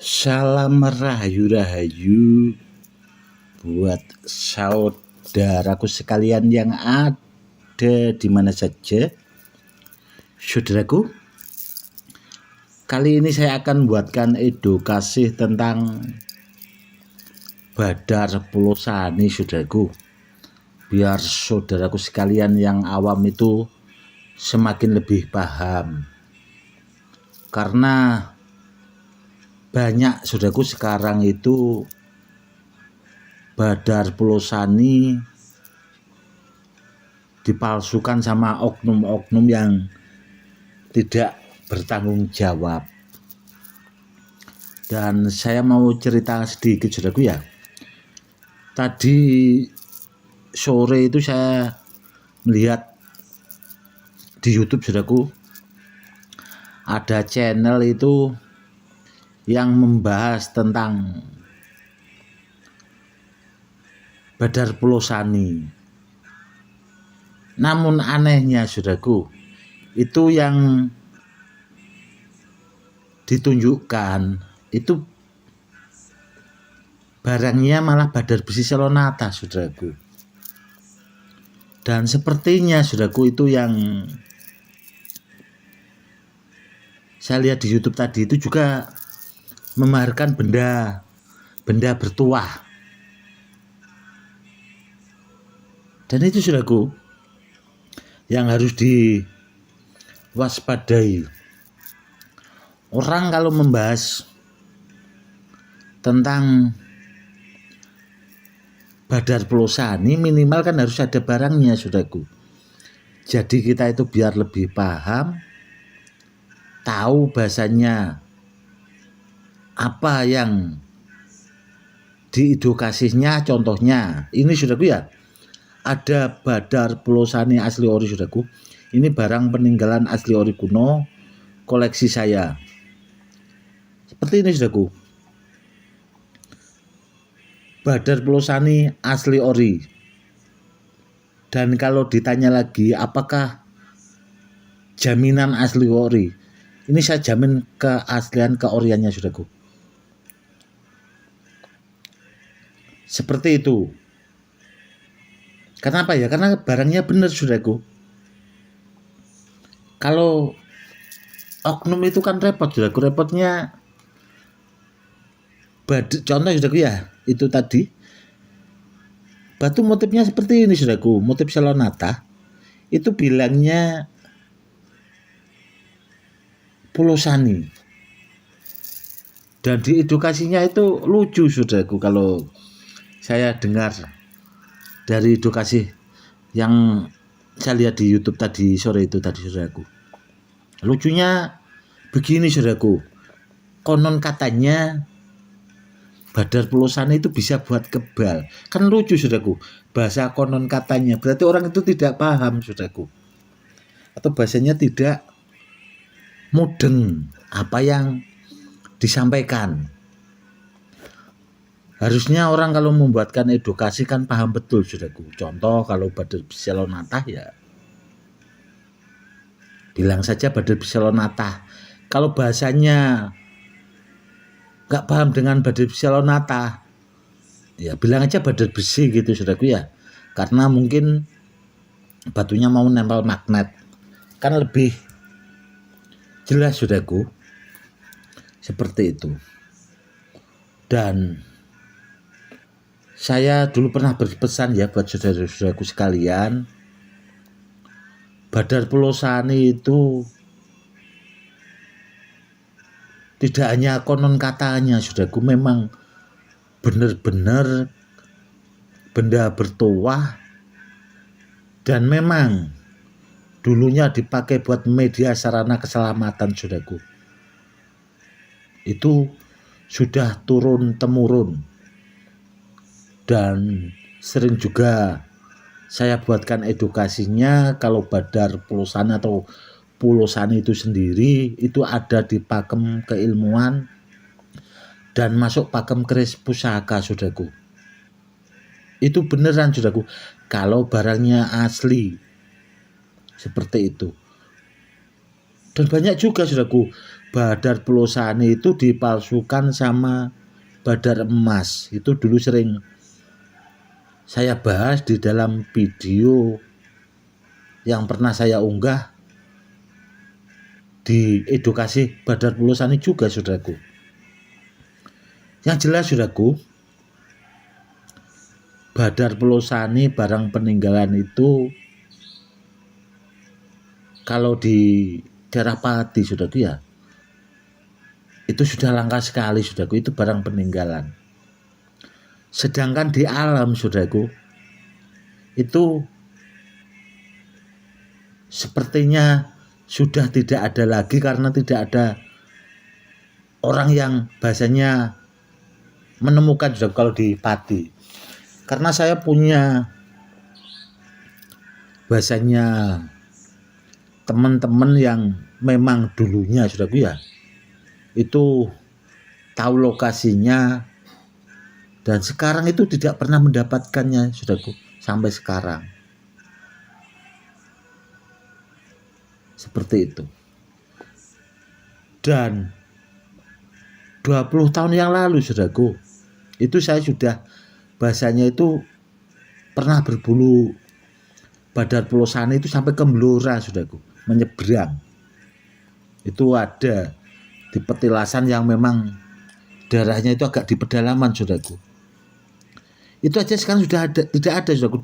Salam rahayu-rahayu buat saudaraku sekalian yang ada di mana saja. Saudaraku, kali ini saya akan buatkan edukasi tentang Badar Pulau Sani, saudaraku. Biar saudaraku sekalian yang awam itu semakin lebih paham. Karena banyak saudaraku sekarang itu Badar Pulau Sani dipalsukan sama oknum-oknum yang tidak bertanggung jawab. Dan saya mau cerita sedikit saudaraku ya. Tadi sore itu saya melihat di YouTube saudaraku, ada channel itu yang membahas tentang Badar Pulau Sani. Namun anehnya saudaraku, itu yang ditunjukkan itu barangnya malah Badar Besi Selonata, saudaraku. Dan sepertinya saudaraku itu yang saya lihat di YouTube tadi itu juga memamerkan benda bertuah. Dan itu saudaraku yang harus diwaspadai. Orang kalau membahas tentang Badar Pulau Sani minimal kan harus ada barangnya saudaraku. Jadi kita itu biar lebih paham, tahu bahasanya apa yang diedukasinya. Contohnya ini saudaraku ya, ada Badar Pulau Sani asli ori saudaraku. Ini barang peninggalan asli ori kuno koleksi saya. Seperti ini saudaraku, Badar Pulau Sani asli ori. Dan kalau ditanya lagi apakah jaminan asli ori, ini saya jamin keaslian keoriannya saudaraku. Seperti itu. Kenapa ya? Karena barangnya benar saudaraku. Kalau oknum itu kan repot saudaraku. Repotnya contoh saudaraku ya, itu tadi batu motifnya seperti ini saudaraku, motif Selonata. Itu bilangnya Pulau Sani. Dan di edukasinya itu lucu saudaraku, kalau saya dengar dari edukasi yang saya lihat di YouTube tadi sore itu tadi saudaraku. Lucunya begini saudaraku, konon katanya Badar Pulau Sani itu bisa buat kebal. Kan lucu saudaraku, bahasa konon katanya, berarti orang itu tidak paham saudaraku, atau bahasanya tidak mudeng apa yang disampaikan. Harusnya orang kalau membuatkan edukasi kan paham betul saudaraku. Contoh kalau Badar Besi Selonata ya bilang saja Badar Besi Selonata. Kalau bahasanya nggak paham dengan Badar Besi Selonata, ya bilang aja Badar Besi gitu saudaraku ya. Karena mungkin batunya mau nempel magnet, kan lebih jelas saudaraku. Seperti itu. Dan saya dulu pernah berpesan ya buat saudara-saudaraku sekalian, Badar Pulau Sani itu tidak hanya konon katanya saudaraku, memang benar-benar benda bertuah. Dan memang dulunya dipakai buat media sarana keselamatan saudaraku. Itu sudah turun temurun. Dan sering juga saya buatkan edukasinya. Kalau Badar Pulau Sani atau Pulau Sani itu sendiri itu ada di Pakem Keilmuan dan masuk Pakem Keris Pusaka saudaraku. Itu beneran saudaraku, kalau barangnya asli seperti itu. Dan banyak juga saudaraku Badar Pelosani itu dipalsukan sama badar emas. Itu dulu sering saya bahas di dalam video yang pernah saya unggah di edukasi Badar Pelosani juga, saudaraku. Yang jelas, saudaraku, Badar Pelosani barang peninggalan itu kalau di daerah Pati, saudaraku, ya itu sudah langka sekali, saudaraku, itu barang peninggalan. Sedangkan di alam, saudaraku, itu sepertinya sudah tidak ada lagi karena tidak ada orang yang bahasanya menemukan, saudaraku, kalau di Pati. Karena saya punya bahasanya teman-teman yang memang dulunya, saudaraku, ya itu tahu lokasinya dan sekarang itu tidak pernah mendapatkannya, saudaraku, sampai sekarang. Seperti itu. Dan 20 tahun yang lalu, saudaraku, itu saya sudah bahasanya itu pernah berburu Badar Pelosani itu sampai ke Blora, saudaraku, menyeberang. Itu ada di petilasan yang memang daerahnya itu agak di pedalaman, saudaraku. Itu aja sekarang sudah ada, tidak ada, saudaraku,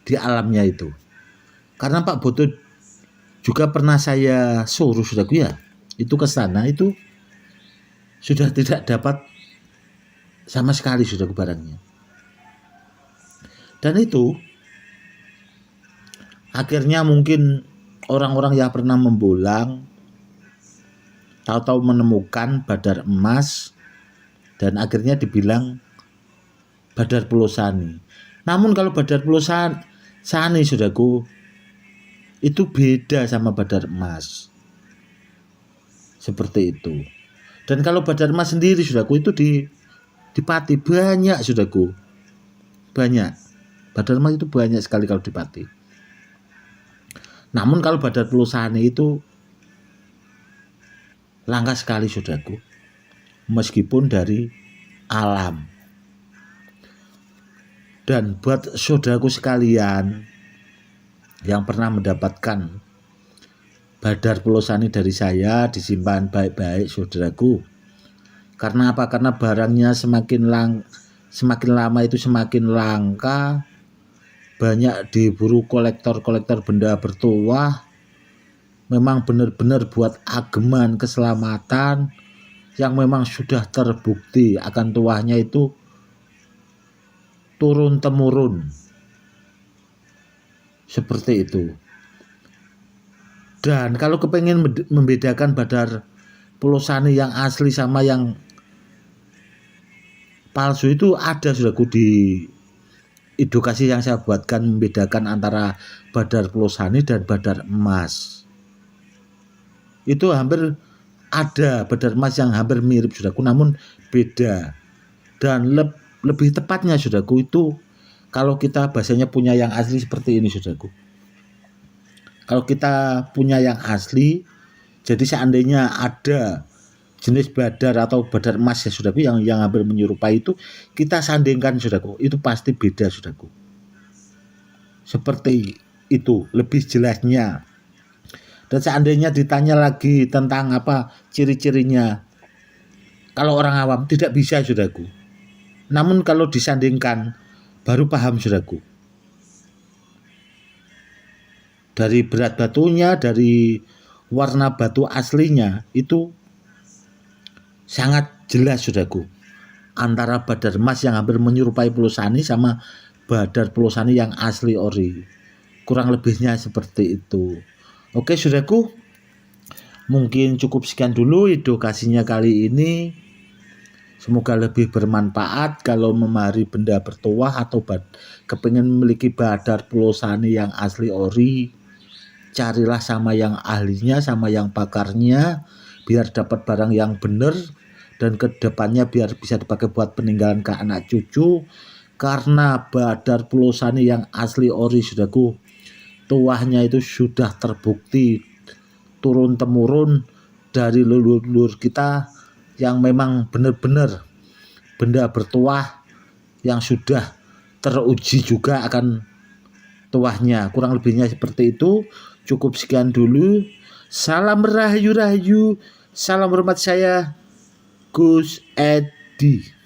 di alamnya itu. Karena Pak Boto juga pernah saya suruh, saudaraku, ya itu ke sana, itu sudah tidak dapat sama sekali, saudaraku, barangnya. Dan itu akhirnya mungkin orang-orang yang pernah membolang tahu-tahu menemukan badar emas dan akhirnya dibilang Badar Pelosani. Namun kalau Badar Pelosani, saudaraku, itu beda sama badar emas. Seperti itu. Dan kalau badar emas sendiri, saudaraku, itu di Pati banyak, saudaraku. Banyak. Badar emas itu banyak sekali kalau di Pati. Namun kalau Badar Pelosani itu langka sekali, saudaraku, meskipun dari alam. Dan buat saudaraku sekalian yang pernah mendapatkan Badar Pelosani dari saya, disimpan baik-baik, saudaraku. Karena apa? Karena barangnya semakin lama itu semakin langka, banyak diburu kolektor-kolektor benda bertuah. Memang benar-benar buat ageman keselamatan yang memang sudah terbukti akan tuahnya itu turun-temurun. Seperti itu. Dan kalau kepengen membedakan Badar Pelosani yang asli sama yang palsu itu ada, saudaraku, di edukasi yang saya buatkan membedakan antara Badar Pelosani dan badar emas. Itu hampir ada badar emas yang hampir mirip, saudaraku, namun beda. Dan lebih tepatnya, saudaraku, itu kalau kita bahasanya punya yang asli seperti ini, saudaraku. Kalau kita punya yang asli, jadi seandainya ada jenis badar atau badar emas, ya, saudaraku, yang hampir menyerupai itu, kita sandingkan, saudaraku, itu pasti beda, saudaraku. Seperti itu lebih jelasnya. Dan seandainya ditanya lagi tentang apa ciri-cirinya, kalau orang awam tidak bisa, saudaraku. Namun kalau disandingkan baru paham, saudaraku. Dari berat batunya, dari warna batu aslinya, itu sangat jelas, saudaraku, antara badar emas yang hampir menyerupai Pelosani sama Badar Pelosani yang asli ori. Kurang lebihnya seperti itu. Oke, saudaraku, mungkin cukup sekian dulu edukasinya kali ini. Semoga lebih bermanfaat. Kalau memari benda bertuah atau kepengen memiliki Badar Pelosani yang asli ori, carilah sama yang ahlinya, sama yang pakarnya, biar dapat barang yang benar dan kedepannya biar bisa dipakai buat peninggalan ke anak cucu. Karena Badar Pelosani yang asli ori, saudaraku, tuahnya itu sudah terbukti turun-temurun dari leluhur kita yang memang benar-benar benda bertuah yang sudah teruji juga akan tuahnya. Kurang lebihnya seperti itu. Cukup sekian dulu. Salam rahayu-rahayu. Salam hormat saya Gus Edi.